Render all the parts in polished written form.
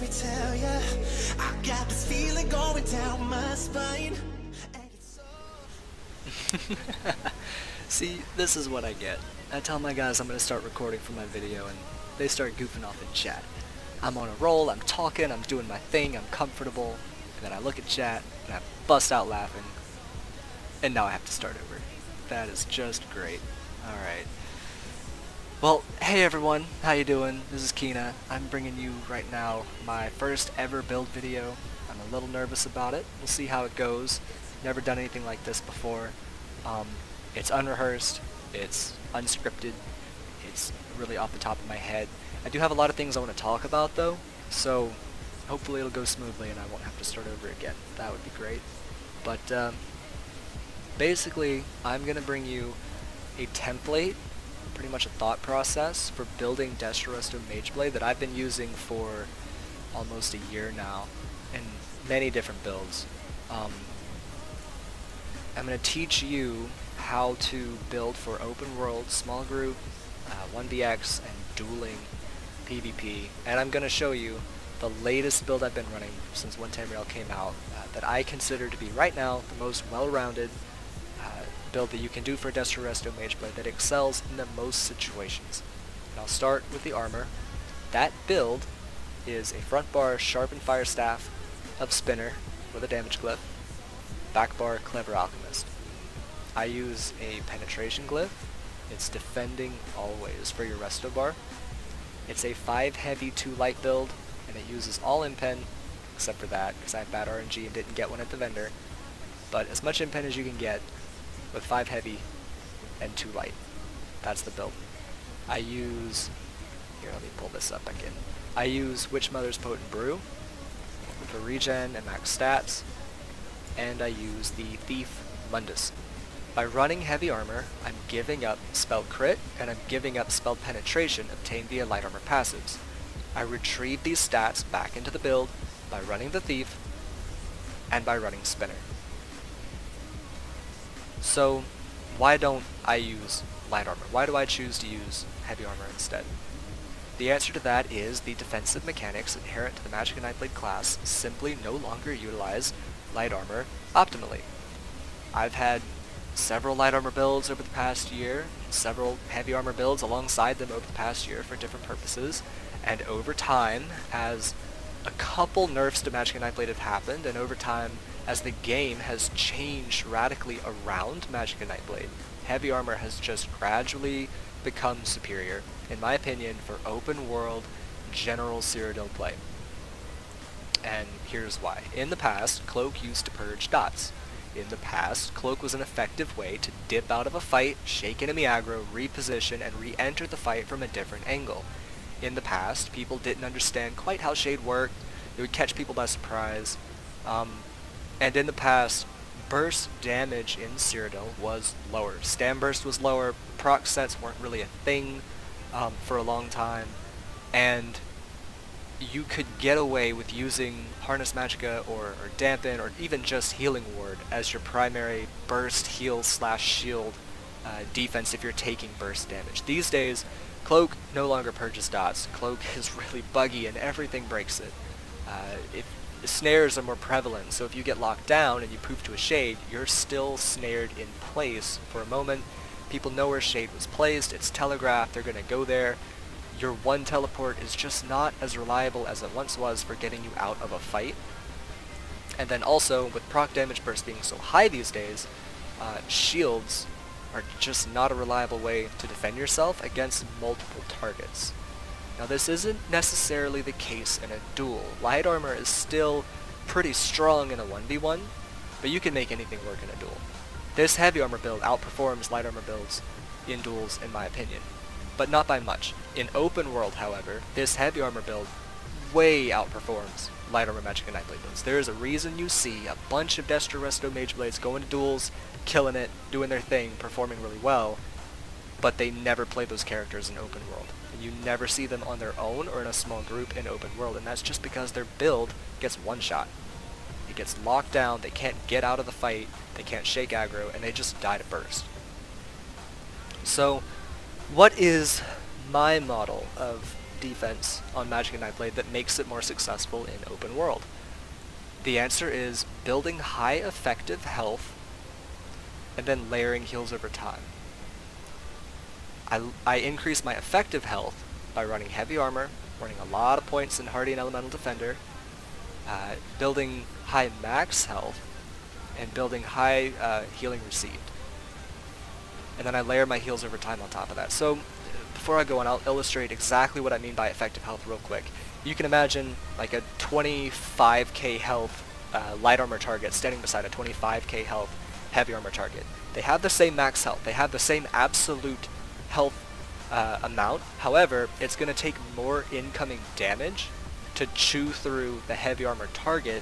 me tell ya, I got this feeling going down my spine. See, this is what I get. I tell my guys I'm going to start recording for my video, and they start goofing off in chat. I'm on a roll, I'm talking, I'm doing my thing, I'm comfortable, and then I look at chat, and I bust out laughing, and now I have to start over. That is just great. Alright. Well, hey everyone, how you doing? This is Kina. I'm bringing you right now my first ever build video. I'm a little nervous about it. We'll see how it goes. Never done anything like this before. It's unrehearsed, it's unscripted, it's really off the top of my head. I do have a lot of things I want to talk about though, so hopefully it'll go smoothly and I won't have to start over again. That would be great. But basically, I'm going to bring you a template, pretty much a thought process for building destro, resto, magicka that I've been using for almost a year now in many different builds. I'm going to teach you how to build for open world, small group, 1vx, and dueling PvP, and I'm going to show you the latest build I've been running since 110 came out that I consider to be right now the most well-rounded build that you can do for destro, resto, magicka that excels in the most situations. And I'll start with the armor. That build is a front bar sharpened fire staff of spinner with a damage glyph, back bar clever alchemist. I use a penetration glyph. It's defending always for your resto bar. It's a 5 heavy 2 light build, and it uses all impen except for that because I have bad RNG and didn't get one at the vendor. But as much impen as you can get with 5 heavy and 2 light. That's the build. I use, here let me pull this up again. I use Witch Mother's Potent Brew for regen and max stats, and I use the Thief Mundus. By running heavy armor, I'm giving up spelled crit, and I'm giving up spelled penetration obtained via light armor passives. I retrieve these stats back into the build by running the Thief, and by running Spinner. So, why don't I use light armor? Why do I choose to use heavy armor instead? The answer to that is the defensive mechanics inherent to the magicka nightblade class simply no longer utilize light armor optimally. I've had several light armor builds over the past year, several heavy armor builds alongside them over the past year for different purposes, and over time, as a couple nerfs to magicka nightblade have happened, and over time, as the game has changed radically around magicka nightblade, heavy armor has just gradually become superior, in my opinion, for open world general Cyrodiil play. And here's why. In the past, Cloak used to purge dots. In the past, Cloak was an effective way to dip out of a fight, shake enemy aggro, reposition, and re-enter the fight from a different angle. In the past, people didn't understand quite how Shade worked, it would catch people by surprise, and in the past, burst damage in Cyrodiil was lower. Stam burst was lower, proc sets weren't really a thing for a long time, and you could get away with using Harness Magicka or Dampen or even just Healing Ward as your primary burst, heal, / shield defense if you're taking burst damage. These days, Cloak no longer purges dots. Cloak is really buggy and everything breaks it. The snares are more prevalent, so if you get locked down and you poof to a Shade, you're still snared in place for a moment. People know where Shade was placed, it's telegraphed, they're going to go there. Your one teleport is just not as reliable as it once was for getting you out of a fight. And then also, with proc damage burst being so high these days, shields are just not a reliable way to defend yourself against multiple targets. Now this isn't necessarily the case in a duel. Light armor is still pretty strong in a 1v1, but you can make anything work in a duel. This heavy armor build outperforms light armor builds in duels in my opinion, but not by much. In open world, however, this heavy armor build way outperforms light armor magicka nightblade builds. There is a reason you see a bunch of destro, resto, magicka go into duels, killing it, doing their thing, performing really well, but they never play those characters in open world. And you never see them on their own or in a small group in open world, and that's just because their build gets one shot. It gets locked down, they can't get out of the fight, they can't shake aggro, and they just die to burst. So, what is my model of defense on Magic and Nightblade that makes it more successful in open world? The answer is building high effective health and then layering heals over time. I increase my effective health by running heavy armor, running a lot of points in Hardy and Elemental Defender, building high max health, and building high healing received. And then I layer my heals over time on top of that. So before I go on, I'll illustrate exactly what I mean by effective health real quick. You can imagine like a 25k health light armor target standing beside a 25k health heavy armor target. They have the same max health. They have the same absolute health amount. However, it's going to take more incoming damage to chew through the heavy armor target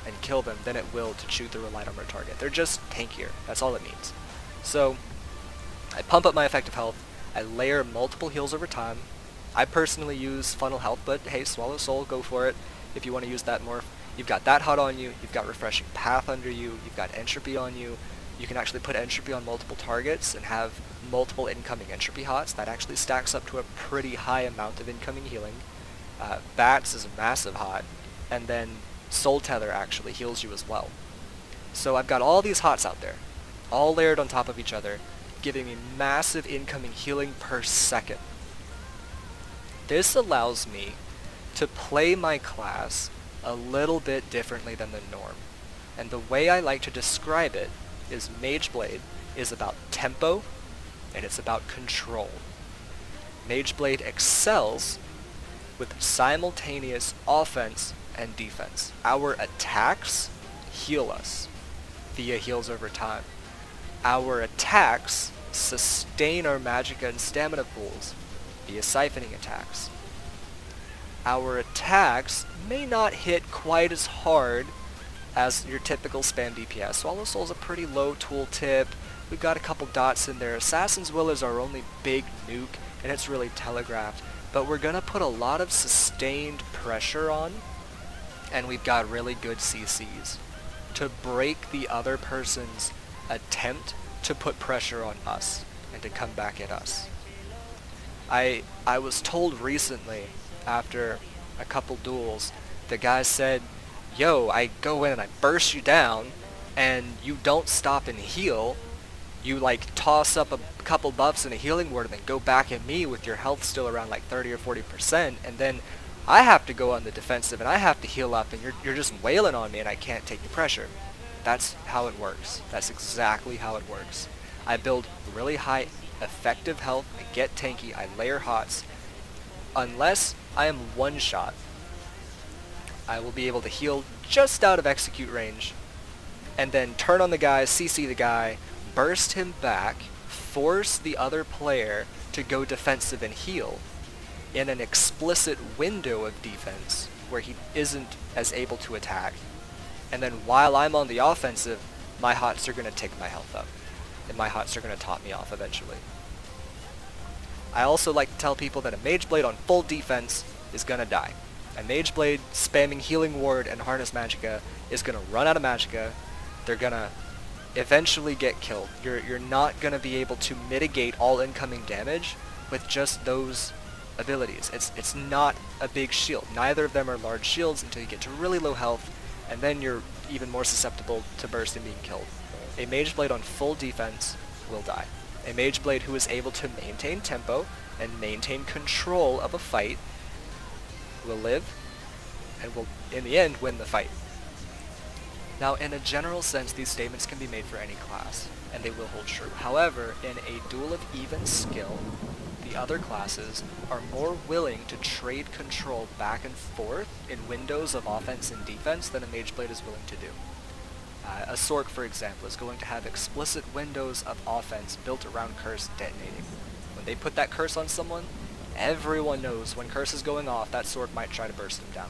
and kill them than it will to chew through a light armor target. They're just tankier. That's all it means. So I pump up my effective health. I layer multiple heals over time. I personally use funnel health, but hey, Swallow Soul, go for it if you want to use that more. You've got that hot on you, you've got refreshing path under you, you've got entropy on you. You can actually put entropy on multiple targets and have multiple incoming entropy hots. That actually stacks up to a pretty high amount of incoming healing. Bats is a massive hot, and then Soul Tether actually heals you as well. So I've got all these hots out there, all layered on top of each other, giving me massive incoming healing per second. This allows me to play my class a little bit differently than the norm. And the way I like to describe it is Mageblade is about tempo and it's about control. Mageblade excels with simultaneous offense and defense. Our attacks heal us via heals over time. Our attacks sustain our magicka and stamina pools via siphoning attacks. Our attacks may not hit quite as hard as your typical spam DPS. Swallow Soul's a pretty low tooltip. We've got a couple dots in there. Assassin's Will is our only big nuke, and it's really telegraphed. But we're gonna put a lot of sustained pressure on, and we've got really good CCs to break the other person's attempt to put pressure on us and to come back at us. I was told recently, after a couple duels, the guy said, yo, I go in and I burst you down, and you don't stop and heal. You like toss up a couple buffs and a healing word and then go back at me with your health still around like 30 or 40%, and then I have to go on the defensive and I have to heal up, and you're just wailing on me and I can't take the pressure. That's how it works. That's exactly how it works. I build really high effective health, I get tanky, I layer hots. Unless I am one shot, I will be able to heal just out of execute range, and then turn on the guy, CC the guy, burst him back, force the other player to go defensive and heal in an explicit window of defense where he isn't as able to attack. And then while I'm on the offensive, my hots are going to take my health up, and my hots are going to top me off eventually. I also like to tell people that a Mageblade on full defense is going to die. A Mageblade spamming Healing Ward and Harness Magicka is going to run out of Magicka. They're going to eventually get killed. You're not going to be able to mitigate all incoming damage with just those abilities. It's not a big shield. Neither of them are large shields until you get to really low health, and then you're even more susceptible to burst and being killed. A Mageblade on full defense will die. A Mageblade who is able to maintain tempo and maintain control of a fight will live and will, in the end, win the fight. Now, in a general sense, these statements can be made for any class, and they will hold true. However, in a duel of even skill, the other classes are more willing to trade control back and forth in windows of offense and defense than a Mageblade is willing to do. A sorc, for example, is going to have explicit windows of offense built around curse detonating. When they put that curse on someone, everyone knows when curse is going off, that sorc might try to burst them down.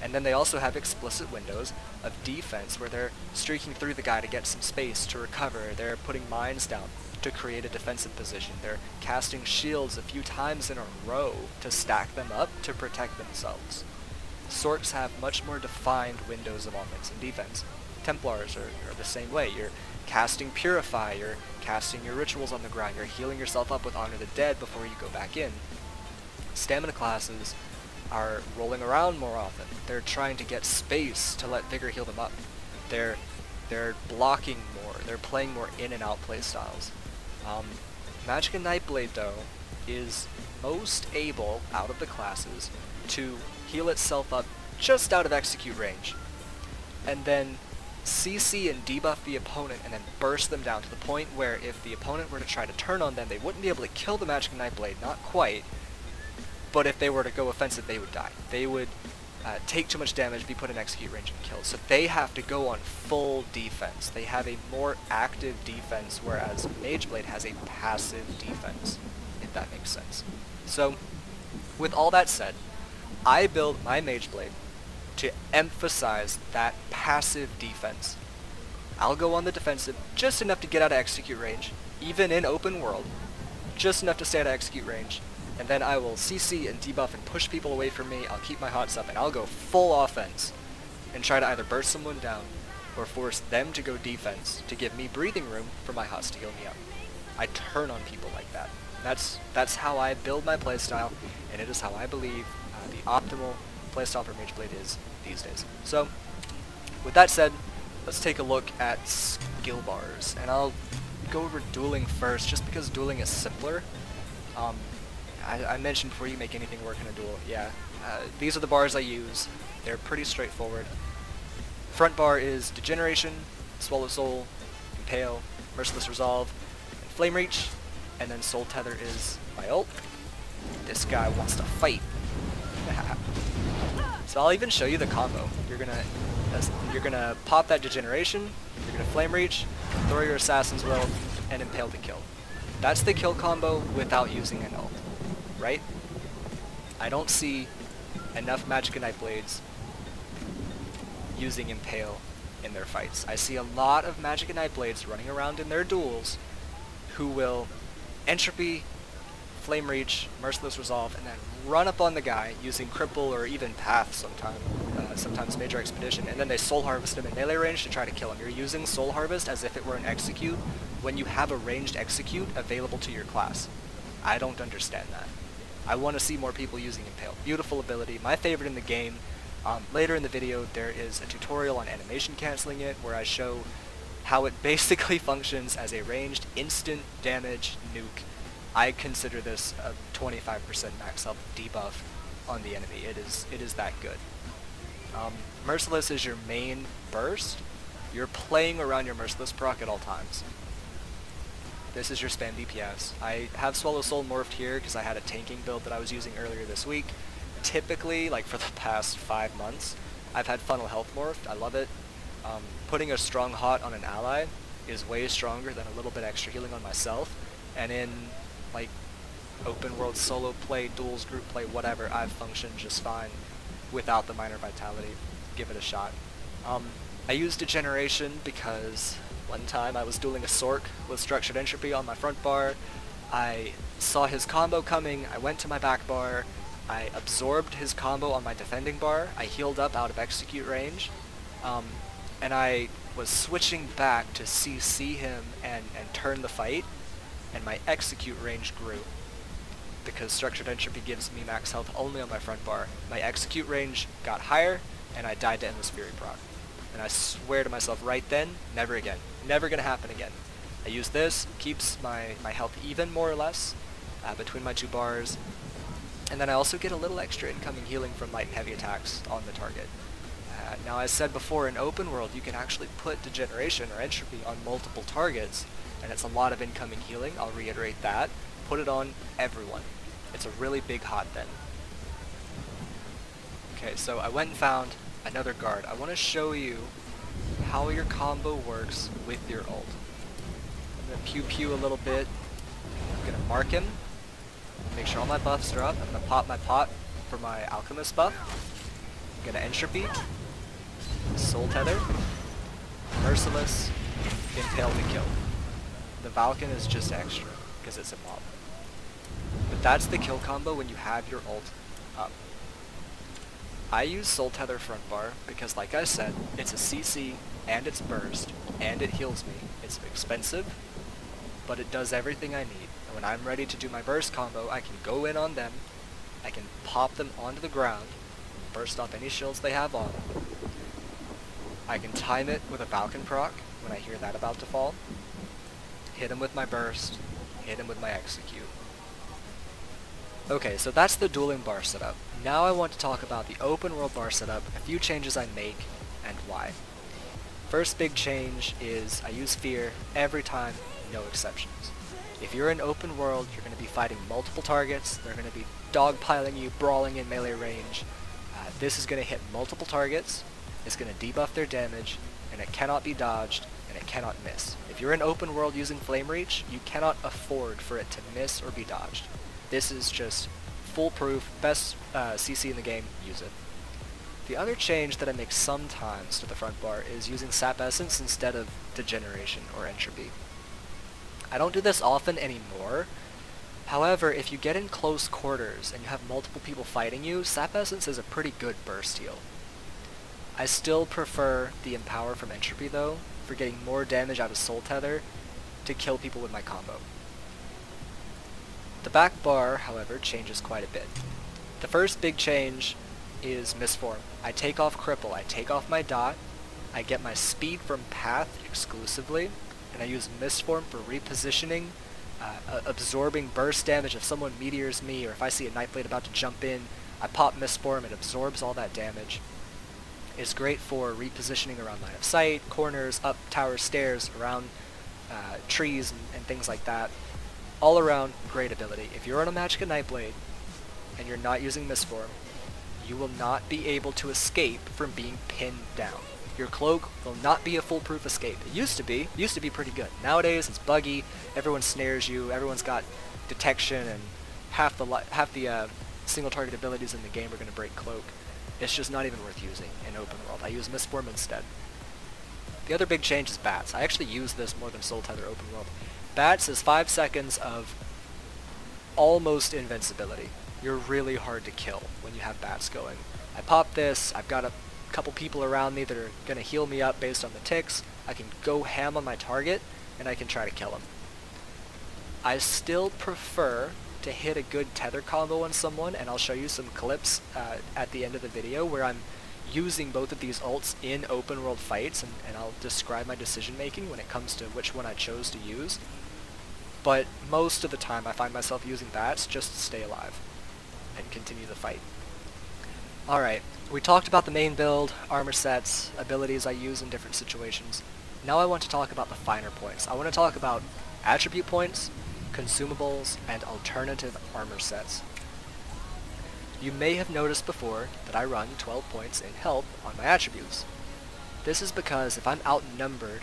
And then they also have explicit windows of defense where they're streaking through the guy to get some space to recover. They're putting mines down to create a defensive position. They're casting shields a few times in a row to stack them up to protect themselves. Sorcs have much more defined windows of offense and defense. Templars are the same way. You're casting Purify, you're casting your rituals on the ground, you're healing yourself up with Honor the Dead before you go back in. Stamina classes are rolling around more often. They're trying to get space to let Vigor heal them up. They're blocking more. They're playing more in and out playstyles. Magicka Nightblade, though, is most able, out of the classes, to heal itself up just out of execute range, and then CC and debuff the opponent and then burst them down to the point where if the opponent were to try to turn on them, they wouldn't be able to kill the Magicka Nightblade, not quite, but if they were to go offensive, they would die. They would take too much damage, be put in execute range, and killed. So they have to go on full defense. They have a more active defense, whereas Mageblade has a passive defense, if that makes sense. So, with all that said, I built my Mageblade to emphasize that passive defense. I'll go on the defensive just enough to get out of execute range, even in open world, just enough to stay out of execute range, and then I will CC and debuff and push people away from me. I'll keep my hots up and I'll go full offense and try to either burst someone down or force them to go defense to give me breathing room for my hots to heal me up. I turn on people like that. That's how I build my playstyle, and it is how I believe the optimal playstyle for Mageblade is these days. So, with that said, let's take a look at skill bars, and I'll go over dueling first, just because dueling is simpler. I mentioned before you make anything work in a duel, yeah. These are the bars I use. They're pretty straightforward. Front bar is Degeneration, Swallow Soul, Impale, Merciless Resolve, and Flame Reach, and then Soul Tether is my ult. This guy wants to fight. So I'll even show you the combo. You're gonna pop that Degeneration, you're gonna Flame Reach, throw your Assassin's Will, and Impale to kill. That's the kill combo without using an ult, right? I don't see enough Magicka Nightblades using Impale in their fights. I see a lot of Magicka Nightblades running around in their duels who will Entropy, Flame Reach, Merciless Resolve, and then run up on the guy using Cripple or even Path sometimes Major Expedition, and then they Soul Harvest him in melee range to try to kill him. You're using Soul Harvest as if it were an execute when you have a ranged execute available to your class. I don't understand that. I want to see more people using Impale. Beautiful ability, my favorite in the game. Later in the video there is a tutorial on animation cancelling it where I show how it basically functions as a ranged instant damage nuke. I consider this a 25% max health debuff on the enemy. It is that good. Merciless is your main burst. You're playing around your Merciless proc at all times. This is your spam DPS. I have Swallow Soul morphed here because I had a tanking build that I was using earlier this week. Typically, like for the past 5 months, I've had Funnel Health morphed. I love it. Putting a strong hot on an ally is way stronger than a little bit extra healing on myself. And in like open world solo play, duels, group play, whatever, I've functioned just fine without the minor vitality. Give it a shot. I used Degeneration because one time I was dueling a sorc with Structured Entropy on my front bar. I saw his combo coming, I went to my back bar, I absorbed his combo on my defending bar, I healed up out of execute range, and I was switching back to CC him and turn the fight, and my execute range grew. Because Structured Entropy gives me max health only on my front bar. My execute range got higher, and I died to Endless Fury proc. And I swear to myself right then, never again. Never gonna happen again. I use this, keeps my health even more or less between my two bars, and then I also get a little extra incoming healing from light and heavy attacks on the target. Now as said before, in open world you can actually put Degeneration or Entropy on multiple targets, and it's a lot of incoming healing. I'll reiterate that. Put it on everyone. It's a really big hot then. Okay, so I went and found another guard. I want to show you how your combo works with your ult. I'm going to pew pew a little bit. I'm going to mark him. Make sure all my buffs are up. I'm going to pop my pot for my Alchemist buff. I'm going to Entropy. Soul Tether. Merciless. Impale to kill. The Valken is just extra because it's a mob. But that's the kill combo when you have your ult up. I use Soul Tether front bar because, like I said, it's a CC and it's burst and it heals me. It's expensive, but it does everything I need. And when I'm ready to do my burst combo, I can go in on them, I can pop them onto the ground, burst off any shields they have on. I can time it with a Falcon proc when I hear that about to fall. Hit him with my burst, hit him with my execute. Okay, so that's the dueling bar setup. Now I want to talk about the open world bar setup, a few changes I make, and why. First big change is I use fear every time, no exceptions. If you're in open world, you're going to be fighting multiple targets, they're going to be dogpiling you, brawling in melee range. This is going to hit multiple targets, it's going to debuff their damage, and it cannot be dodged, and it cannot miss. If you're in open world using Flame Reach, you cannot afford for it to miss or be dodged. This is just foolproof, best CC in the game, use it. The other change that I make sometimes to the front bar is using Sap Essence instead of Degeneration or Entropy. I don't do this often anymore. However, if you get in close quarters and you have multiple people fighting you, Sap Essence is a pretty good burst heal. I still prefer the Empower from Entropy though, for getting more damage out of Soul Tether to kill people with my combo. The back bar, however, changes quite a bit. The first big change is Misform. I take off Cripple, I take off my dot, I get my speed from Path exclusively, and I use Misform for repositioning, absorbing burst damage if someone meteors me, or if I see a Nightblade about to jump in, I pop Misform, it absorbs all that damage. It's great for repositioning around line of sight, corners, up towers, stairs, around trees, and things like that. All around, great ability. If you're on a magicka Nightblade, and you're not using Misform, you will not be able to escape from being pinned down. Your cloak will not be a foolproof escape. It used to be pretty good. Nowadays it's buggy, everyone snares you, everyone's got detection, and half the single target abilities in the game are going to break cloak. It's just not even worth using in open world. I use Misform instead. The other big change is Bats. I actually use this more than Soul Tether open world. Bats is 5 seconds of almost invincibility. You're really hard to kill when you have Bats going. I pop this, I've got a couple people around me that are going to heal me up based on the ticks. I can go ham on my target, and I can try to kill him. I still prefer to hit a good tether combo on someone, and I'll show you some clips at the end of the video where I'm using both of these ults in open world fights, and I'll describe my decision making when it comes to which one I chose to use. But most of the time I find myself using Bats just to stay alive and continue the fight. Alright, we talked about the main build, armor sets, abilities I use in different situations. Now I want to talk about the finer points. I want to talk about attribute points, consumables, and alternative armor sets. You may have noticed before that I run 12 points in health on my attributes. This is because if I'm outnumbered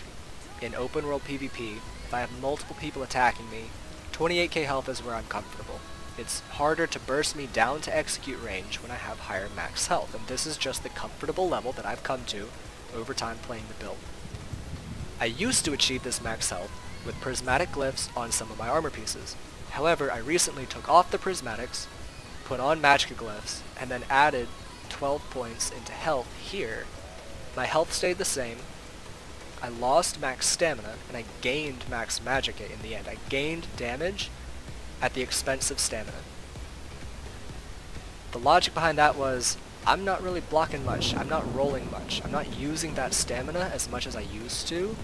in open world PvP, if I have multiple people attacking me, 28k health is where I'm comfortable. It's harder to burst me down to execute range when I have higher max health, and this is just the comfortable level that I've come to over time playing the build. I used to achieve this max health with prismatic glyphs on some of my armor pieces. However, I recently took off the prismatics, put on magicka glyphs, and then added 12 points into health here. My health stayed the same, I lost max stamina, and I gained max magicka in the end. I gained damage at the expense of stamina. The logic behind that was, I'm not really blocking much, I'm not rolling much, I'm not using that stamina as much as I used to.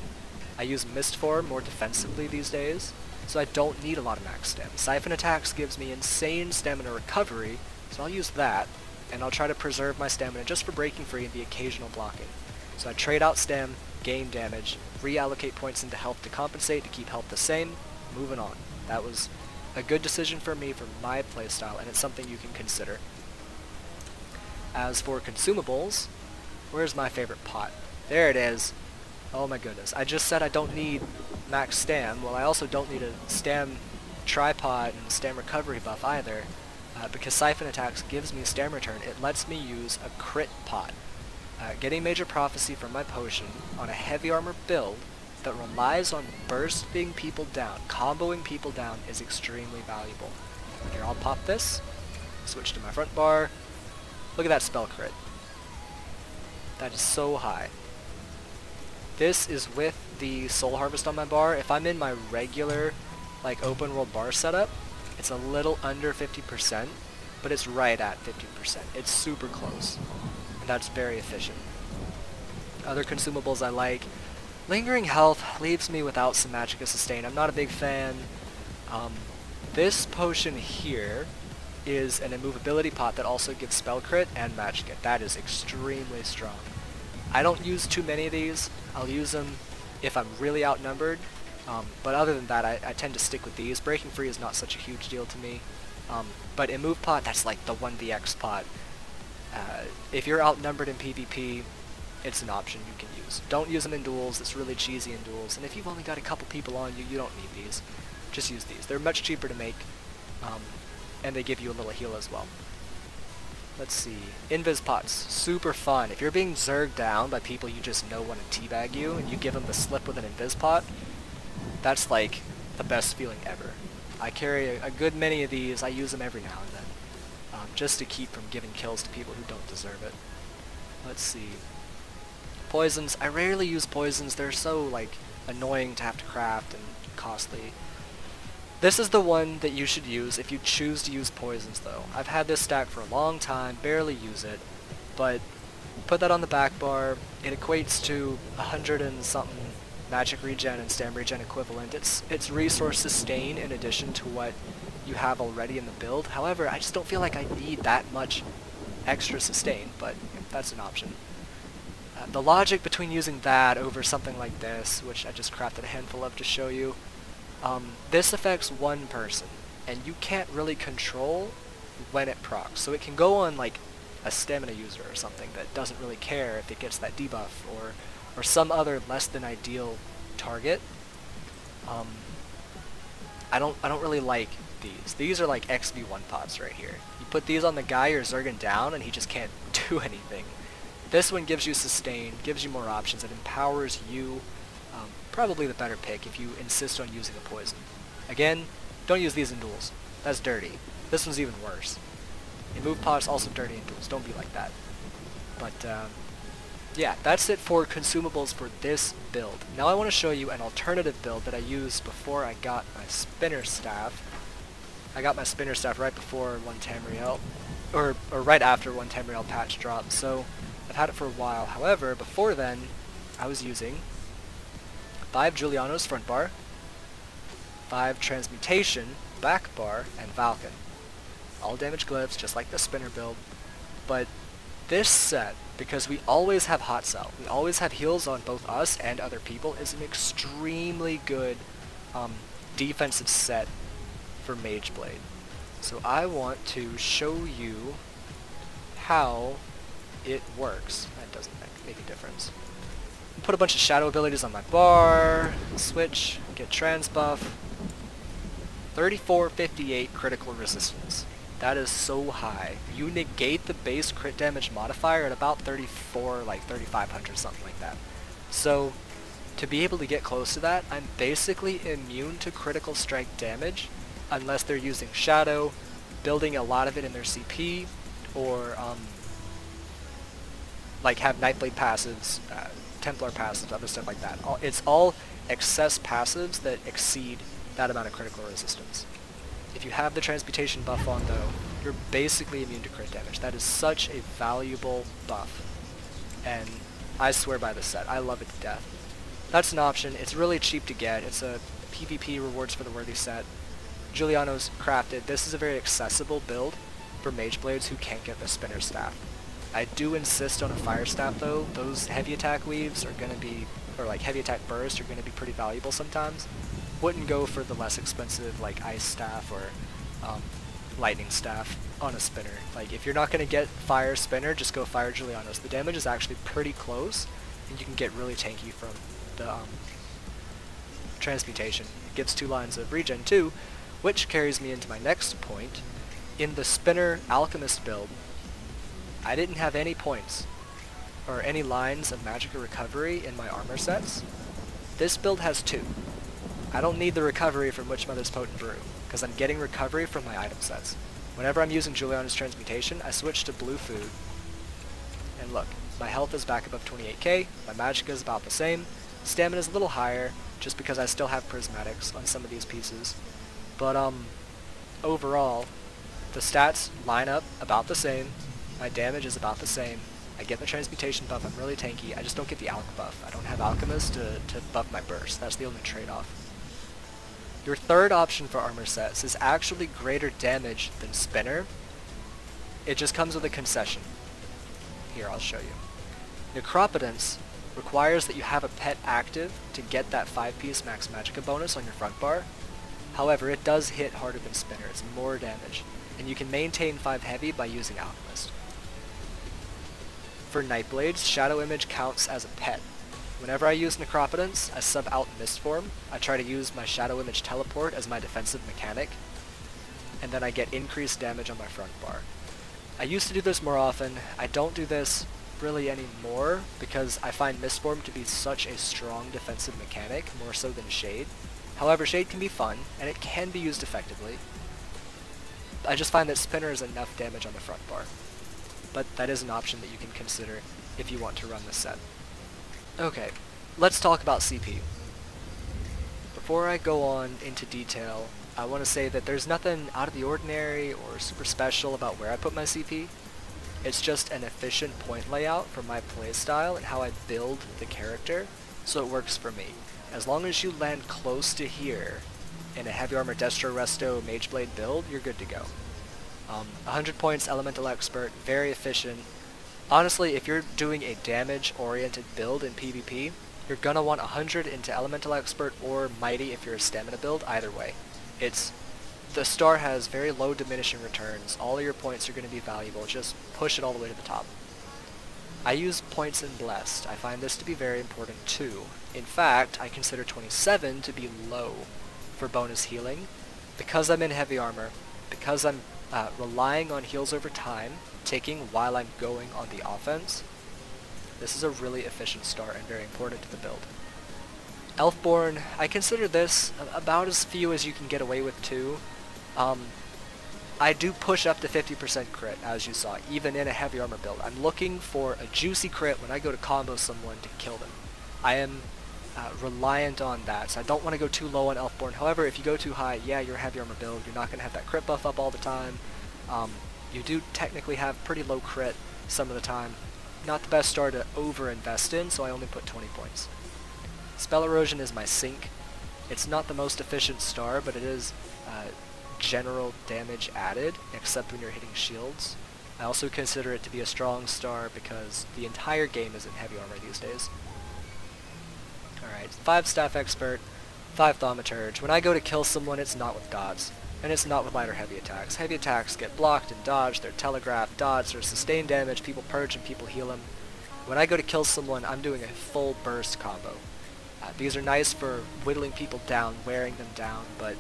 I use Mistform more defensively these days, so I don't need a lot of max stam. Siphon Attacks gives me insane stamina recovery, so I'll use that, and I'll try to preserve my stamina just for breaking free and the occasional blocking. So I trade out stam, gain damage, reallocate points into health to compensate to keep health the same, moving on. That was a good decision for me for my playstyle, and it's something you can consider. As for consumables, where's my favorite pot? There it is. Oh my goodness. I just said I don't need max stam. Well, I also don't need a stam tripod and stam recovery buff either, because Siphon Attacks gives me a stam return. It lets me use a crit pot. Getting Major Prophecy from my potion on a heavy armor build that relies on bursting people down, comboing people down, is extremely valuable. Here, I'll pop this, switch to my front bar. Look at that spell crit. That is so high. This is with the Soul Harvest on my bar. If I'm in my regular, like, open world bar setup, it's a little under 50%, but it's right at 15%. It's super close, and that's very efficient. Other consumables I like. Lingering Health leaves me without some magicka sustain. I'm not a big fan. This potion here is an immovability pot that also gives spell crit and magicka. That is extremely strong. I don't use too many of these. I'll use them if I'm really outnumbered, but other than that, I tend to stick with these. Breaking free is not such a huge deal to me, but immove pot, that's like the 1vx pot. If you're outnumbered in PvP, it's an option you can use. Don't use them in duels, it's really cheesy in duels, and if you've only got a couple people on you, you don't need these. Just use these. They're much cheaper to make, and they give you a little heal as well. Let's see. Invis pots. Super fun. If you're being zerged down by people you just know want to teabag you, and you give them the slip with an invis pot, that's like the best feeling ever. I carry a good many of these. I use them every now and then, just to keep from giving kills to people who don't deserve it. Let's see. Poisons. I rarely use poisons. They're so like annoying to have to craft and costly. This is the one that you should use if you choose to use poisons though. I've had this stack for a long time, barely use it, but put that on the back bar. It equates to 100 and something magic regen and stam regen equivalent. It's resource sustain in addition to what you have already in the build. However, I just don't feel like I need that much extra sustain, but that's an option. The logic between using that over something like this, which I just crafted a handful of to show you, this affects one person, and you can't really control when it procs. So it can go on like a stamina user or something that doesn't really care if it gets that debuff, or some other less than ideal target. I don't really like these. These are like XV1 pots right here. You put these on the guy you're zerging down, and he just can't do anything. This one gives you sustain, gives you more options, it empowers you. Probably the better pick if you insist on using a poison. Again, don't use these in duels. That's dirty. This one's even worse. Immove pot's also dirty in duels. Don't be like that. But yeah, that's it for consumables for this build. Now I want to show you an alternative build that I used before I got my spinner staff. I got my spinner staff right before 1 Tamriel, or right after 1 Tamriel patch dropped, so I've had it for a while. However, before then, I was using 5 Julianos front bar, 5 Transmutation back bar, and Falcon. All damage glyphs, just like the spinner build. But this set, because we always have hot cell, we always have heals on both us and other people, is an extremely good defensive set for Mageblade. So I want to show you how it works. That doesn't make a difference. Put a bunch of shadow abilities on my bar, switch, get trans buff. 3458 critical resistance. That is so high. You negate the base crit damage modifier at about 34, like 3500, something like that. So to be able to get close to that, I'm basically immune to critical strike damage unless they're using shadow, building a lot of it in their CP, or like have nightblade passives, templar passives, other stuff like that. It's all excess passives that exceed that amount of critical resistance. If you have the transmutation buff on though, you're basically immune to crit damage. That is such a valuable buff, and I swear by this set. I love it to death. That's an option. It's really cheap to get. It's a PvP rewards for the worthy set. Juliano's crafted. This is a very accessible build for mageblades who can't get the spinner staff. I do insist on a fire staff though. Those heavy attack weaves are gonna be, or like heavy attack burst are gonna be pretty valuable sometimes. Wouldn't go for the less expensive like ice staff or lightning staff on a spinner. Like if you're not gonna get fire spinner, just go fire Julianos. The damage is actually pretty close, and you can get really tanky from the transmutation. It gives 2 lines of regen too, which carries me into my next point. In the spinner alchemist build, I didn't have any points or any lines of magicka recovery in my armor sets. This build has 2. I don't need the recovery from Witchmother's Potent Brew, because I'm getting recovery from my item sets. Whenever I'm using Juliana's Transmutation, I switch to blue food, and look, my health is back above 28k, my magicka is about the same, stamina is a little higher, just because I still have prismatics on some of these pieces, but overall, The stats line up about the same, my damage is about the same, I get the Transmutation buff, I'm really tanky, I just don't get the Alch buff. I don't have Alchemist to buff my burst, that's the only trade-off. Your third option for armor sets is actually greater damage than Spinner. It just comes with a concession. Here, I'll show you. Necropotence requires that you have a pet active to get that 5-piece max magicka bonus on your front bar. However, it does hit harder than Spinner, it's more damage, and you can maintain 5 heavy by using Alchemist. For Nightblades, Shadow Image counts as a pet. Whenever I use Necropotence, I sub out Mistform. I try to use my Shadow Image Teleport as my defensive mechanic, and then I get increased damage on my front bar. I used to do this more often. I don't do this really anymore because I find Mistform to be such a strong defensive mechanic, more so than Shade. However, Shade can be fun, and it can be used effectively. I just find that Spinner is enough damage on the front bar. But that is an option that you can consider if you want to run this set. Okay, let's talk about CP. Before I go on into detail, I want to say that there's nothing out of the ordinary or super special about where I put my CP. It's just an efficient point layout for my playstyle and how I build the character, so it works for me. As long as you land close to here in a heavy armor destro resto mageblade build, you're good to go. 100 points elemental expert, very efficient. Honestly, if you're doing a damage oriented build in PvP, you're gonna want 100 into elemental expert or mighty if you're a stamina build. Either way, the star has very low diminishing returns. All of your points are going to be valuable. Just push it all the way to the top. I use points in Blessed. I find this to be very important too. In fact, I consider 27 to be low for bonus healing. Because I'm in heavy armor, because I'm relying on heals over time, ticking while I'm going on the offense, this is a really efficient star and very important to the build. Elfborn, I consider this about as few as you can get away with too. I do push up to 50% crit, as you saw, even in a heavy armor build. I'm looking for a juicy crit when I go to combo someone to kill them. I am reliant on that, so I don't want to go too low on Elfborn. However, if you go too high, yeah, you're a heavy armor build, you're not going to have that crit buff up all the time. You do technically have pretty low crit some of the time. Not the best star to over-invest in, so I only put 20 points. Spell Erosion is my sink. It's not the most efficient star, but it is general damage added, except when you're hitting shields. I also consider it to be a strong star because the entire game is in heavy armor these days. Alright, 5 Staff Expert, 5 Thaumaturge. When I go to kill someone, it's not with dots, and it's not with light or heavy attacks. Heavy attacks get blocked and dodged, they're telegraphed, dots, or sustained damage, people purge and people heal them. When I go to kill someone, I'm doing a full burst combo. These are nice for whittling people down, wearing them down, but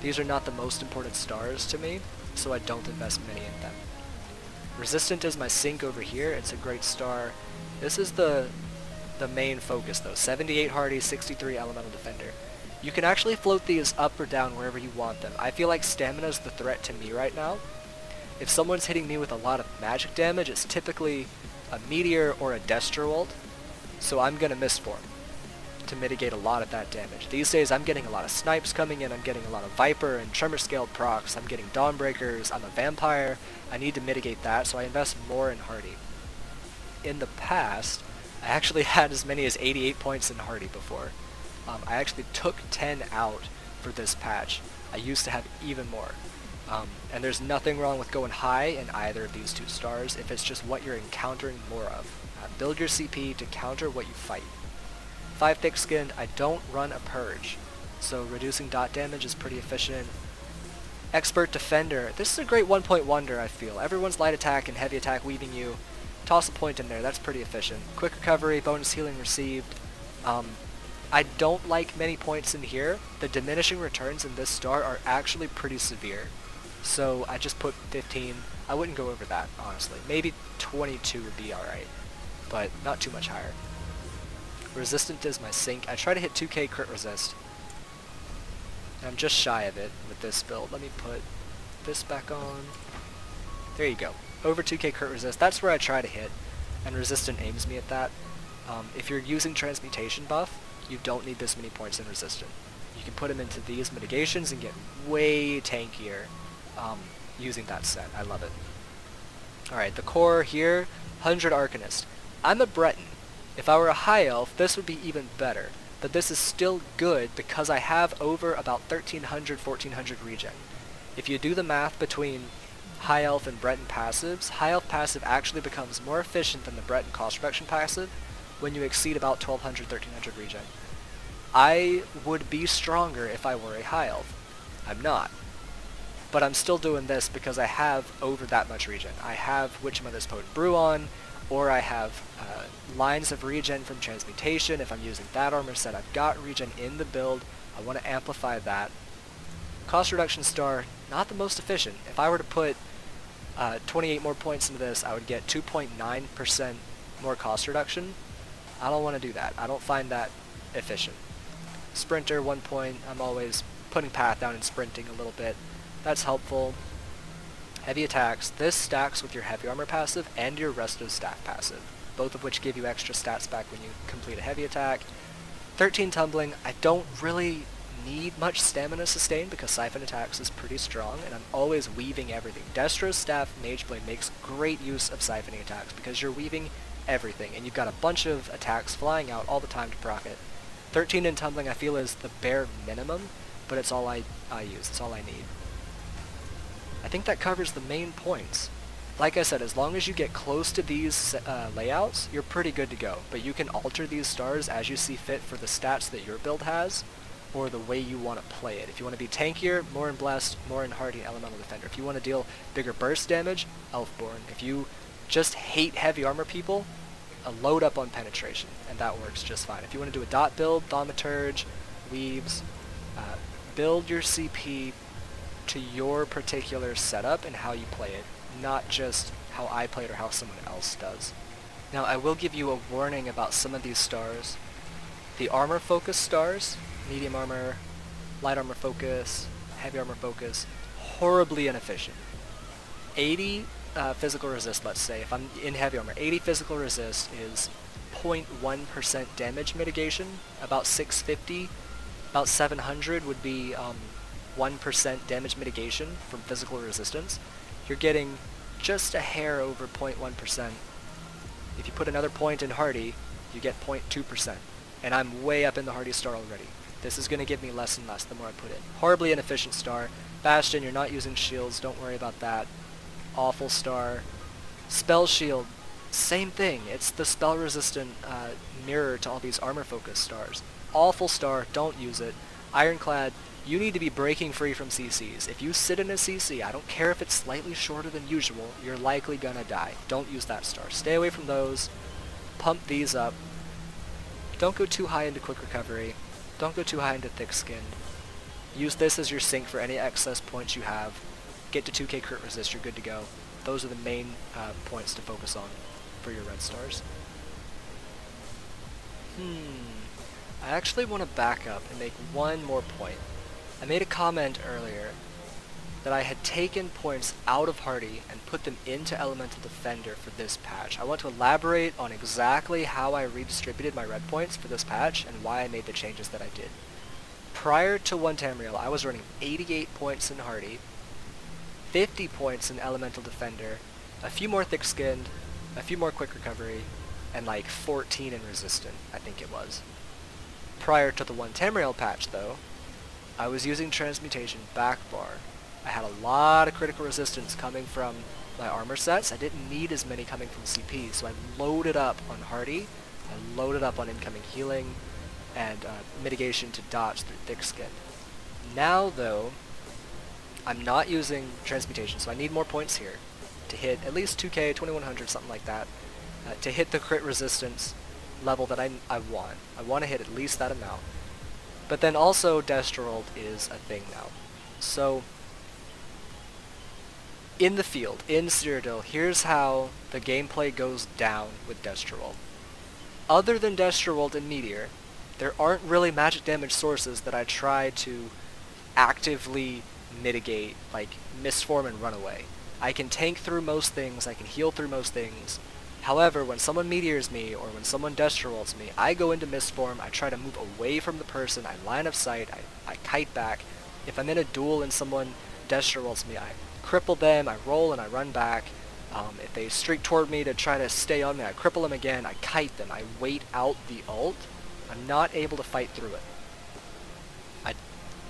these are not the most important stars to me, so I don't invest many in them. Resistant is my sink over here. It's a great star. This is the main focus though. 78 hardy, 63 elemental defender. You can actually float these up or down wherever you want them. I feel like stamina is the threat to me right now. If someone's hitting me with a lot of magic damage, it's typically a meteor or a destro ult, so I'm gonna Mistform to mitigate a lot of that damage. These days I'm getting a lot of snipes coming in, I'm getting a lot of Viper and Tremor Scaled procs, I'm getting Dawnbreakers, I'm a Vampire, I need to mitigate that, so I invest more in Hardy. In the past, I actually had as many as 88 points in Hardy before. I actually took 10 out for this patch. I used to have even more. And there's nothing wrong with going high in either of these two stars if it's just what you're encountering more of. Build your CP to counter what you fight. 5 Thick-Skinned, I don't run a Purge, so reducing dot damage is pretty efficient. Expert Defender, this is a great 1-point wonder, I feel. Everyone's light attack and heavy attack weaving you. Toss a point in there, that's pretty efficient. Quick recovery, bonus healing received. I don't like many points in here. The diminishing returns in this star are actually pretty severe, so I just put 15. I wouldn't go over that, honestly. Maybe 22 would be alright, but not too much higher. Resistant is my sink. I try to hit 2k crit resist. And I'm just shy of it with this build. Let me put this back on. There you go. Over 2k crit resist. That's where I try to hit, and Resistant aims me at that. If you're using Transmutation buff, you don't need this many points in Resistant. You can put them into these mitigations and get way tankier. using that set. I love it. Alright, the core here, 100 Arcanist. I'm a Breton. If I were a High Elf, this would be even better. But this is still good because I have over about 1300, 1400 regen. If you do the math between High Elf and Breton passives, High Elf passive actually becomes more efficient than the Breton cost reduction passive when you exceed about 1200, 1300 regen. I would be stronger if I were a High Elf. I'm not. But I'm still doing this because I have over that much regen. I have Witchmother's Potent Brew on, or I have lines of regen from Transmutation. If I'm using that armor set, I've got regen in the build. I want to amplify that. Cost reduction star, not the most efficient. If I were to put 28 more points into this, I would get 2.9% more cost reduction. I don't want to do that. I don't find that efficient. Sprinter, 1 point. I'm always putting path down and sprinting a little bit. That's helpful. Heavy attacks. This stacks with your heavy armor passive and your resto staff passive, both of which give you extra stats back when you complete a heavy attack. 13 tumbling. I don't really need much stamina sustain because siphon attacks is pretty strong, and I'm always weaving everything. Destro's staff Mageblade makes great use of siphoning attacks because you're weaving everything, and you've got a bunch of attacks flying out all the time to proc it. 13 in tumbling I feel is the bare minimum, but it's all I use. It's all I need. I think that covers the main points. Like I said, as long as you get close to these layouts, you're pretty good to go. But you can alter these stars as you see fit for the stats that your build has, or the way you want to play it. If you want to be tankier, more in Blessed, more in Hardy and Elemental Defender. If you want to deal bigger burst damage, Elfborn. If you just hate heavy armor people, load up on Penetration, and that works just fine. If you want to do a dot build, Thaumaturge, Weaves, build your CP to your particular setup and how you play it, not just how I play it or how someone else does. Now I will give you a warning about some of these stars. The armor focus stars, medium armor, light armor focus, heavy armor focus, horribly inefficient. 80 physical resist, let's say, if I'm in heavy armor, 80 physical resist is 0.1% damage mitigation, about 650, about 700 would be 1% damage mitigation from physical resistance. You're getting just a hair over 0.1%. If you put another point in Hardy, you get 0.2%. And I'm way up in the Hardy star already. This is going to give me less and less the more I put in. Horribly inefficient star. Bastion, you're not using shields, don't worry about that. Awful star. Spell shield, same thing. It's the spell resistant mirror to all these armor focus stars. Awful star, don't use it. Ironclad, you need to be breaking free from CCs. If you sit in a CC, I don't care if it's slightly shorter than usual, you're likely gonna die. Don't use that star. Stay away from those. Pump these up. Don't go too high into quick recovery. Don't go too high into thick skin. Use this as your sink for any excess points you have. Get to 2k crit resist, you're good to go. Those are the main points to focus on for your red stars. I actually want to back up and make one more point. I made a comment earlier that I had taken points out of Hardy and put them into Elemental Defender for this patch. I want to elaborate on exactly how I redistributed my red points for this patch and why I made the changes that I did. Prior to 1 Tamriel, I was running 88 points in Hardy, 50 points in Elemental Defender, a few more thick-skinned, a few more quick recovery, and like 14 in Resistant, I think it was. Prior to the 1 Tamriel patch, though, I was using Transmutation back bar. I had a lot of critical resistance coming from my armor sets. I didn't need as many coming from CP, so I loaded up on Hardy, I loaded up on incoming healing, and mitigation to dodge through thick skin. Now, though, I'm not using Transmutation, so I need more points here to hit at least 2k, 2100, something like that, to hit the crit resistance level that I want. I want to hit at least that amount. But then also destro is a thing now. So in the field, in Cyrodiil, here's how the gameplay goes down with destro. Other than destro and Meteor, there aren't really magic damage sources that I try to actively mitigate, like Mistform and Runaway. I can tank through most things, I can heal through most things. However, when someone meteors me, or when someone destro me, I go into Mistform, I try to move away from the person, I line of sight, I kite back. If I'm in a duel and someone destro me, I cripple them, I roll and I run back. If they streak toward me to try to stay on me, I cripple them again, I kite them, I wait out the ult. I'm not able to fight through it. I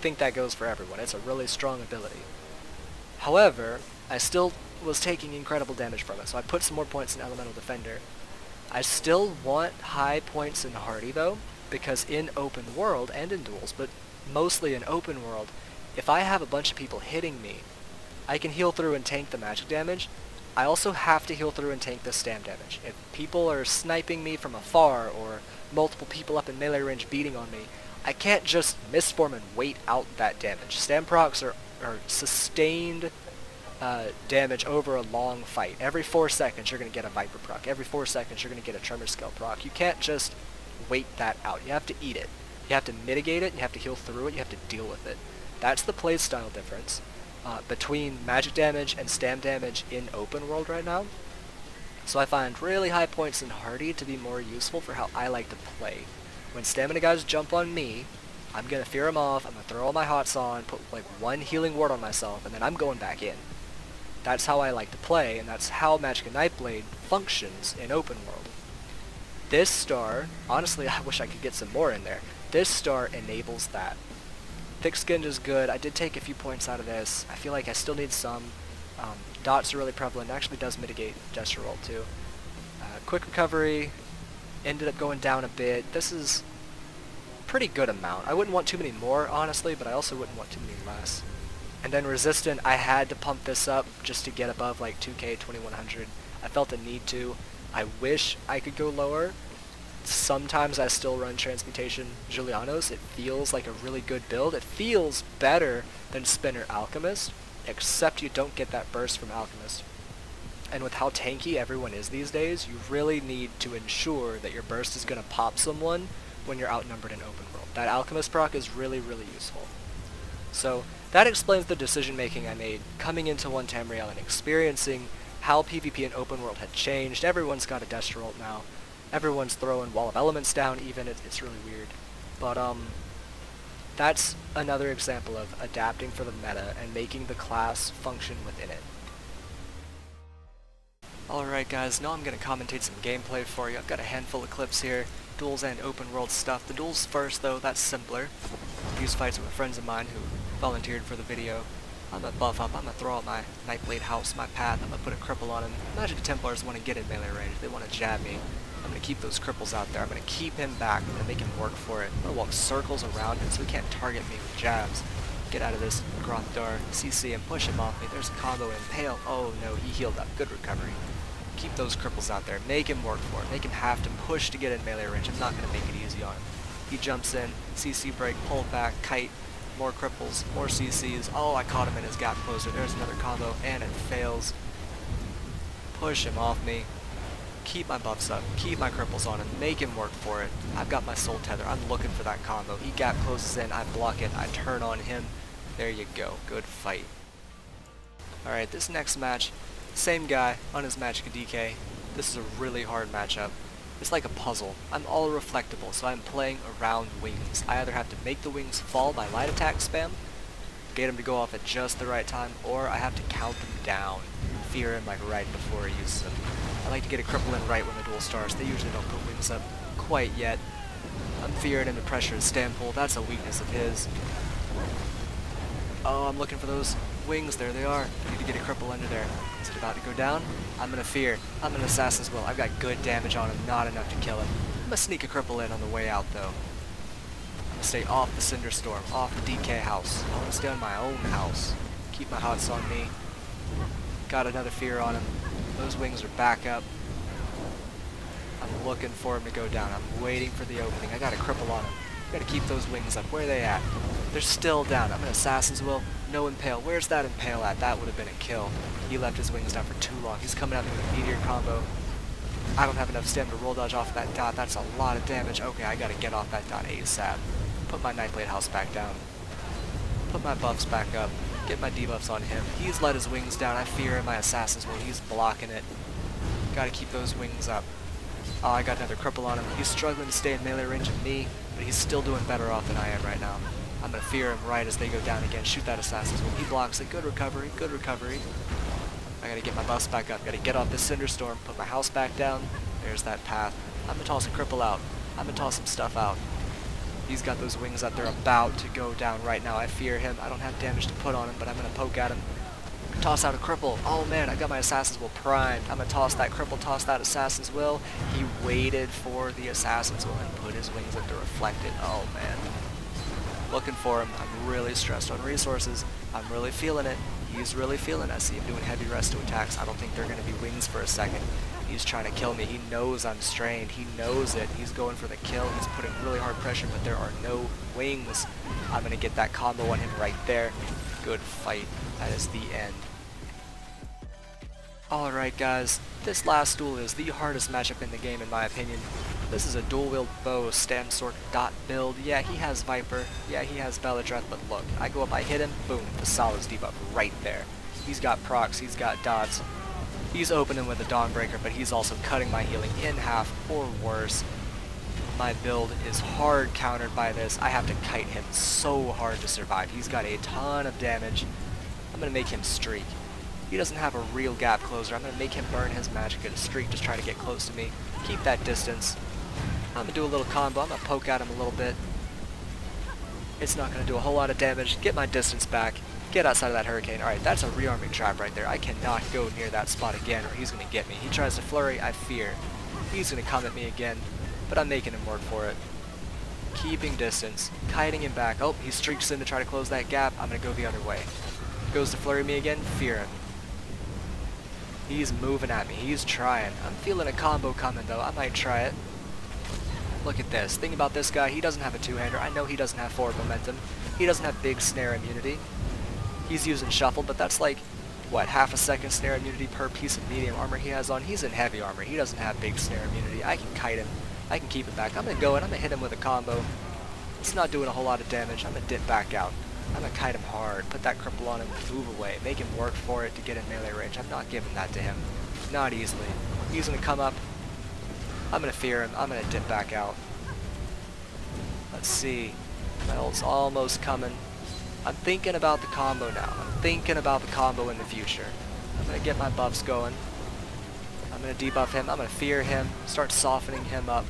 think that goes for everyone. It's a really strong ability. However, I still was taking incredible damage from it, so I put some more points in Elemental Defender. I still want high points in Hardy though, because in open world and in duels, but mostly in open world, if I have a bunch of people hitting me, I can heal through and tank the magic damage. I also have to heal through and tank the stam damage. If people are sniping me from afar, or multiple people up in melee range beating on me, I can't just misform and wait out that damage. Stam procs are sustained damage over a long fight. Every 4 seconds you're going to get a Viper proc. Every 4 seconds you're going to get a Tremor Scale proc. You can't just wait that out. You have to eat it. You have to mitigate it, you have to heal through it, you have to deal with it. That's the playstyle difference between magic damage and stam damage in open world right now. So I find really high points in Hardy to be more useful for how I like to play. When stamina guys jump on me, I'm going to fear them off, I'm going to throw all my hots on, put like one healing ward on myself, and then I'm going back in. That's how I like to play, and that's how magicka nightblade functions in open world. This star, honestly I wish I could get some more in there, this star enables that. Thick Skinned is good. I did take a few points out of this. I feel like I still need some. Dots are really prevalent. It actually does mitigate Gesture Ult too. Quick Recovery ended up going down a bit. This is a pretty good amount. I wouldn't want too many more, honestly, but I also wouldn't want too many less. And then Resistant, I had to pump this up just to get above like 2k, 2100. I felt the need to. I wish I could go lower. Sometimes I still run Transmutation Julianos. It feels like a really good build. It feels better than Spinner Alchemist, except you don't get that burst from Alchemist. And with how tanky everyone is these days, you really need to ensure that your burst is going to pop someone when you're outnumbered in open world. That Alchemist proc is really, really useful. So that explains the decision making I made coming into 1 Tamriel and experiencing how PvP in open world had changed. Everyone's got a destro ult now. Everyone's throwing Wall of Elements down even. It's really weird. But that's another example of adapting for the meta and making the class function within it. Alright guys, now I'm going to commentate some gameplay for you. I've got a handful of clips here, duels and open world stuff. The duels first though, that's simpler. These fights with friends of mine who volunteered for the video. I'm going to buff up, I'm going to throw out my Nightblade house, my path, I'm going to put a cripple on him. Imagine the Templars want to get in melee range, they want to jab me. I'm going to keep those cripples out there, I'm going to keep him back and make him work for it. I'm going to walk circles around him so he can't target me with jabs. Get out of this Grothdar, CC him, push him off me, there's a combo Impale, oh no, he healed up, good recovery. Keep those cripples out there, make him work for it, make him have to push to get in melee range, I'm not going to make it easy on him. He jumps in, CC break, pull back, kite, more cripples, more CCs, oh I caught him in his gap closer, there's another combo, and it fails. Push him off me, keep my buffs up, keep my cripples on him, make him work for it. I've got my soul tether, I'm looking for that combo, he gap closes in, I block it, I turn on him, there you go, good fight. Alright, this next match, same guy on his magicka DK, this is a really hard matchup. It's like a puzzle. I'm all reflectable, so I'm playing around wings. I either have to make the wings fall by light attack spam, get him to go off at just the right time, or I have to count them down, fear him like right before he uses them. I like to get a cripple in right when the duel starts. They usually don't put wings up quite yet. I'm fearing him to pressure his stam pull. That's a weakness of his. Oh, I'm looking for those wings. There they are. I need to get a cripple under there. Is it about to go down? I'm gonna fear. I'm an assassin's will. I've got good damage on him, not enough to kill him. I'm gonna sneak a cripple in on the way out though. I'm gonna stay off the Cinderstorm, off the DK house. I wanna stay on my own house. Keep my hots on me. Got another fear on him. Those wings are back up. I'm looking for him to go down. I'm waiting for the opening. I got a cripple on him. Gotta keep those wings up. Where are they at? They're still down. I'm an assassin's will. No Impale. Where's that Impale at? That would have been a kill. He left his wings down for too long. He's coming at me with a meteor combo. I don't have enough stam to roll dodge off of that dot. That's a lot of damage. Okay, I gotta get off that dot ASAP. Put my Nightblade house back down. Put my buffs back up. Get my debuffs on him. He's let his wings down. I fear him. My assassin's will. He's blocking it. Gotta keep those wings up. Oh, I got another cripple on him. He's struggling to stay in melee range of me, but he's still doing better off than I am right now. I'm gonna fear him right as they go down again. Shoot that assassin's will. He blocks it. Good recovery. Good recovery. I gotta get my buffs back up. Gotta get off this Cinderstorm. Put my house back down. There's that path. I'm gonna toss a cripple out. I'm gonna toss some stuff out. He's got those wings that they're about to go down right now. I fear him. I don't have damage to put on him, but I'm gonna poke at him. Toss out a cripple. Oh man, I got my Assassin's Will primed. I'm gonna toss that cripple, toss that Assassin's Will. He waited for the Assassin's Will and put his wings up to reflect it. Oh man. Looking for him. I'm really stressed on resources. I'm really feeling it. He's really feeling it. I see him doing heavy resto attacks. I don't think they're gonna be wings for a second. He's trying to kill me. He knows I'm strained. He knows it. He's going for the kill. He's putting really hard pressure, but there are no wings. I'm gonna get that combo on him right there. Good fight. That is the end. Alright guys, this last duel is the hardest matchup in the game in my opinion. This is a dual wield bow, stam, sorc, dot build. Yeah, he has Viper. Yeah, he has Velidreth, but look, I go up, I hit him, boom, Fasalla's debuff right there. He's got procs, he's got dots. He's opening with a Dawnbreaker, but he's also cutting my healing in half or worse. My build is hard countered by this. I have to kite him so hard to survive. He's got a ton of damage. I'm going to make him streak. He doesn't have a real gap closer. I'm going to make him burn his magicka to streak, just try to get close to me. Keep that distance. I'm going to do a little combo. I'm going to poke at him a little bit. It's not going to do a whole lot of damage. Get my distance back. Get outside of that hurricane. Alright, that's a rearming trap right there. I cannot go near that spot again or he's going to get me. He tries to flurry. I fear. He's going to come at me again, but I'm making him work for it. Keeping distance. Kiting him back. Oh, he streaks in to try to close that gap. I'm going to go the other way. Goes to flurry me again. Fear him. He's moving at me. He's trying. I'm feeling a combo coming though. I might try it. Look at this. Thing about this guy, he doesn't have a two-hander. I know he doesn't have forward momentum. He doesn't have big snare immunity. He's using shuffle, but that's like, what, half a second snare immunity per piece of medium armor he has on. He's in heavy armor. He doesn't have big snare immunity. I can kite him. I can keep him back. I'm going to go in. I'm going to hit him with a combo. It's not doing a whole lot of damage. I'm going to dip back out. I'm going to kite him hard, put that cripple on him, move away, make him work for it to get in melee range. I'm not giving that to him. Not easily. He's going to come up. I'm going to fear him. I'm going to dip back out. Let's see. My ult's almost coming. I'm thinking about the combo now. I'm thinking about the combo in the future. I'm going to get my buffs going. I'm going to debuff him. I'm going to fear him, start softening him up.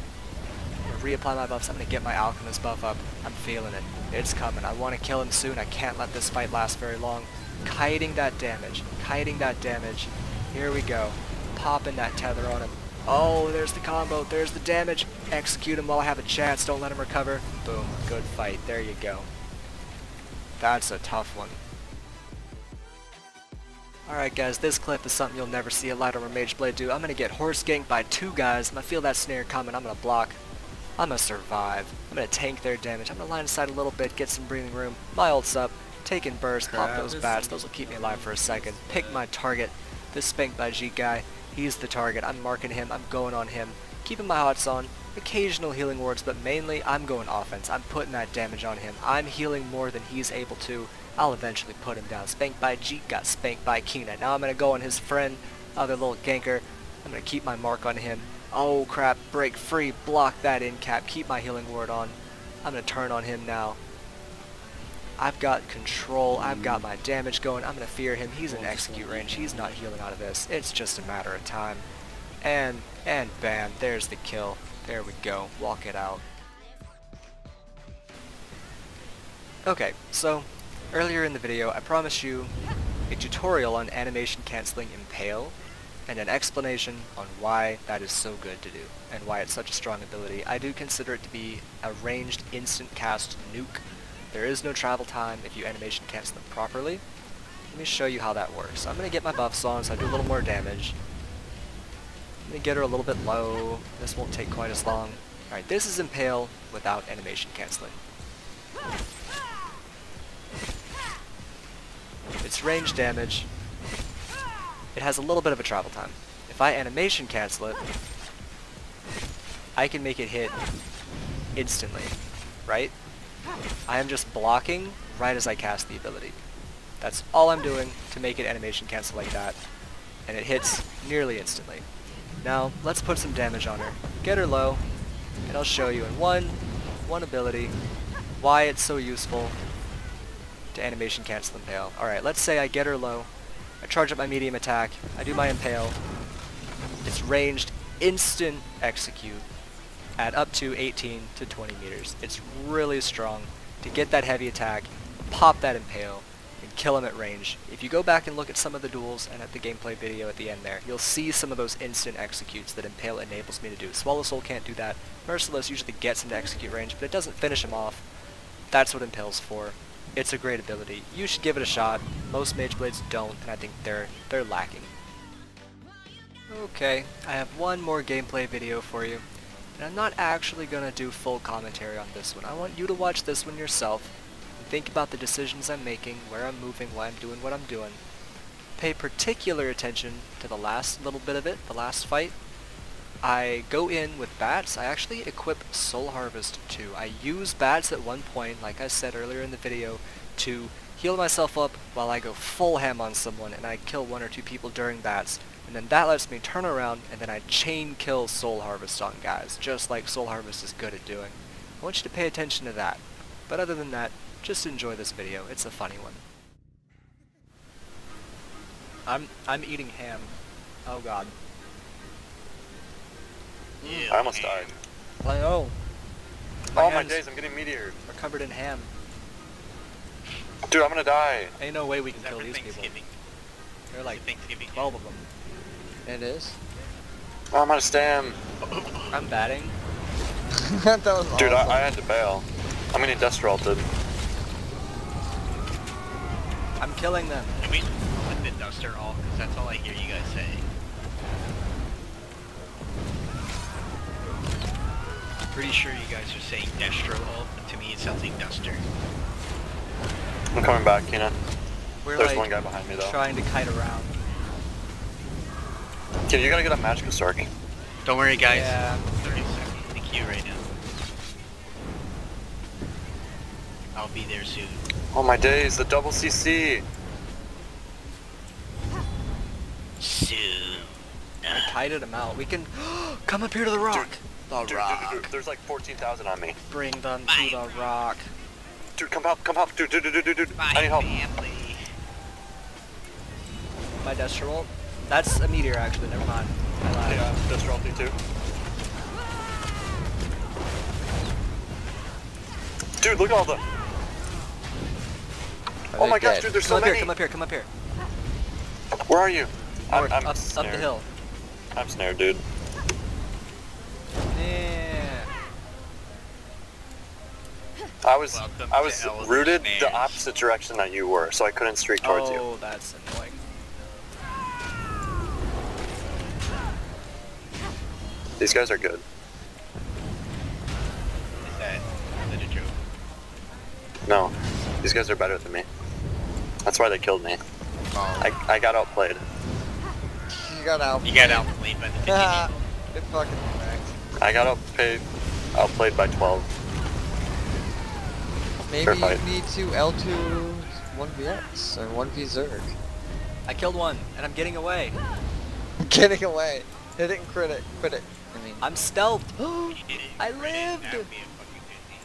I'm going to reapply my buffs. I'm going to get my alchemist buff up. I'm feeling it. It's coming. I want to kill him soon. I can't let this fight last very long. Kiting that damage. Kiting that damage. Here we go. Popping that tether on him. Oh, there's the combo. There's the damage. Execute him while I have a chance. Don't let him recover. Boom. Good fight. There you go. That's a tough one. Alright guys, this clip is something you'll never see a light armor mage blade do. I'm going to get horse ganked by two guys. I'm going to feel that snare coming. I'm going to block. I'm going to survive. I'm going to tank their damage. I'm going to line aside a little bit, get some breathing room. My ult's up. Taking burst, pop those bats. Those will keep me alive for a second. Pick my target. This spanked by gewd guy. He's the target. I'm marking him. I'm going on him. Keeping my hots on. Occasional healing wards, but mainly I'm going offense. I'm putting that damage on him. I'm healing more than he's able to. I'll eventually put him down. Spanked by gewd, got spanked by Kina. Now I'm going to go on his friend, other little ganker. I'm going to keep my mark on him. Oh crap, break free, block that in cap, keep my healing ward on. I'm going to turn on him now. I've got control, I've got my damage going. I'm going to fear him. He's in execute range. He's not healing out of this. It's just a matter of time. And bam, there's the kill. There we go. Walk it out. Okay, so earlier in the video I promised you a tutorial on animation cancelling Impale and an explanation on why that is so good to do and why it's such a strong ability. I do consider it to be a ranged instant cast nuke. There is no travel time if you animation cancel them properly. Let me show you how that works. I'm going to get my buffs on so I do a little more damage. I'm going to get her a little bit low. This won't take quite as long. Alright, this is Impale without animation cancelling. It's range damage. It has a little bit of a travel time. If I animation cancel it, I can make it hit instantly, right? I am just blocking right as I cast the ability. That's all I'm doing to make it animation cancel like that, and it hits nearly instantly. Now, let's put some damage on her. Get her low, and I'll show you in one ability. why it's so useful to animation cancel Impale. Alright, let's say I get her low, I charge up my medium attack, I do my Impale, it's ranged instant execute at up to 18 to 20 meters. It's really strong to get that heavy attack, pop that Impale, and kill him at range. If you go back and look at some of the duels and at the gameplay video at the end there, you'll see some of those instant executes that Impale enables me to do. Swallow Soul can't do that. Merciless usually gets into execute range, but it doesn't finish him off. That's what Impale's for. It's a great ability. You should give it a shot. Most Mage Blades don't, and I think they're lacking. Okay, I have one more gameplay video for you, and I'm not actually going to do full commentary on this one. I want you to watch this one yourself, and think about the decisions I'm making, where I'm moving, why I'm doing what I'm doing. Pay particular attention to the last little bit of it, the last fight. I go in with bats. I actually equip Soul Harvest too. I use bats at one point, like I said earlier in the video, to heal myself up while I go full ham on someone and I kill 1 or 2 people during bats. And then that lets me turn around and then I chain kill Soul Harvest on guys, just like Soul Harvest is good at doing. I want you to pay attention to that. But other than that, just enjoy this video. It's a funny one. I'm eating ham. Oh god. I almost died. I know. Oh my days, I'm getting meteored. Are covered in ham. Dude, I'm gonna die. Ain't no way we can kill these people. There are like 12 of them. It is? Oh, I'm out of stam. I'm batting. That was Dude, awesome. I had to bail. I'm getting destro ulted. I'm killing them. I mean, with the duster all, because that's all I hear you guys say. Pretty sure you guys are saying destro ult, but to me it sounds like duster. I'm coming back, Keenan. We're There's like one guy behind me though. trying to kite around. Kid, you gotta get a magicka sorc. Don't worry guys, Yeah. 30 seconds in the queue right now. I'll be there soon. Oh my days, the double CC. Soon. I kited him out. We can come up here to the rock. Dude, there's like 14,000 on me. Bring them to the rock. Dude, come help, dude, My I need help. family. My destro ult. That's a meteor actually, never mind. I lied. Yeah, destro ulti too. Dude, look at all the... Oh my gosh, dude, there's so many. Come up here. Where are you? North, I'm up snared. the hill. I'm snared, dude. Yeah. I was Welcome I to Elder rooted Snares. the opposite direction that you were, so I couldn't streak towards you. Oh, that's annoying. These guys are good. Is that a joke? No, these guys are better than me. That's why they killed me. Oh. I got outplayed. You got out. You got outplayed by the 50 Ah, people. it fucking wrecked. I got outplayed by 12. Maybe Fair you fight. need to L2 1vx or 1v Zerg. I killed one, and I'm getting away. Getting away. Hit it and quit it. I mean, I'm stealthed. You did it. I That lived. would be a fucking good thing.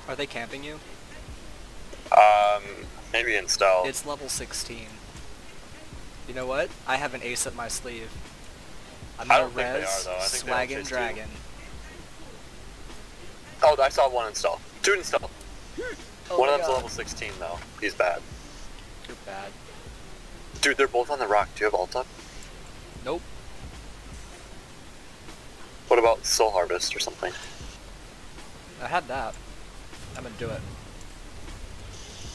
Are they camping you? Maybe in stealth. It's level 16. You know what? I have an ace up my sleeve. I'm I gonna don't think they res are, though. I think they don't Swaggin' chase you. Dragon. Oh, I saw one in stealth. 2 in stealth. Oh One my of them's God. level 16 though. He's bad. Too bad. Dude, they're both on the rock. Do you have ult up? Nope. What about Soul Harvest or something? I had that. I'm gonna do it.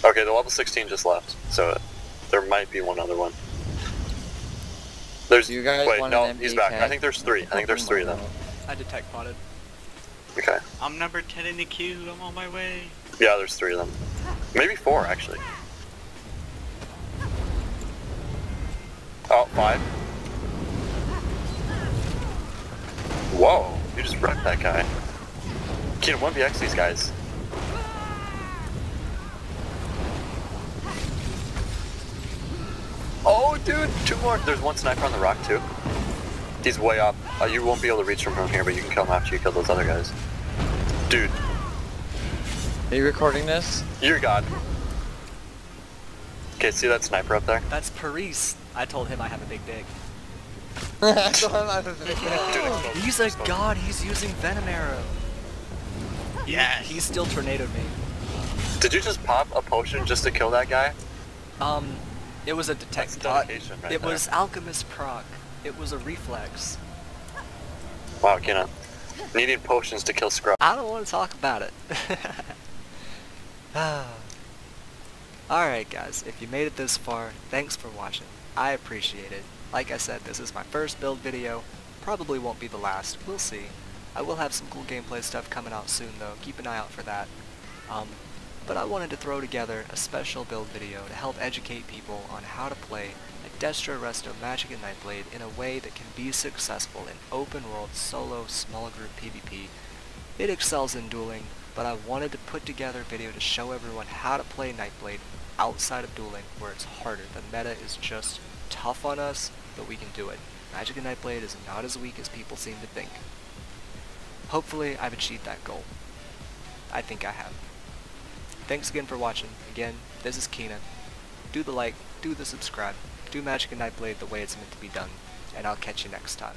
Okay, the level 16 just left, so there might be one other one. There's. Do you guys wait, want no, an he's MD back. tag? I think there's 3. I think there's 3 of them. I detect potted. Okay. I'm number 10 in the queue. I'm on my way. Yeah, there's 3 of them. Maybe 4 actually. Oh, 5. Whoa, you just wrecked that guy. Keenan, 1vx these guys. Oh, dude, 2 more. There's one sniper on the rock too. He's way up. You won't be able to reach him from here, but you can kill him after you kill those other guys. Dude. Are you recording this? You're God. Okay, see that sniper up there? That's Paris. I told him I have a big dick. He's a god, he's using Venom Arrow. Yeah. He still tornadoed me. Did you just pop a potion just to kill that guy? It was a That's detect. dedication right It there. was Alchemist proc. It was a reflex. Wow, Kina. Needing potions to kill scrub. I don't want to talk about it. Alright guys, if you made it this far, thanks for watching. I appreciate it. Like I said, this is my first build video. Probably won't be the last. We'll see. I will have some cool gameplay stuff coming out soon though. Keep an eye out for that. But I wanted to throw together a special build video to help educate people on how to play a destro, resto, magicka, nightblade in a way that can be successful in open world, solo, small group PvP. It excels in dueling, but I wanted to put together a video to show everyone how to play nightblade outside of dueling where it's harder. The meta is just tough on us, but we can do it. Magicka nightblade is not as weak as people seem to think. Hopefully I've achieved that goal. I think I have. Thanks again for watching. Again, this is Kina. Do the like, do the subscribe, do Magicka nightblade the way it's meant to be done, and I'll catch you next time.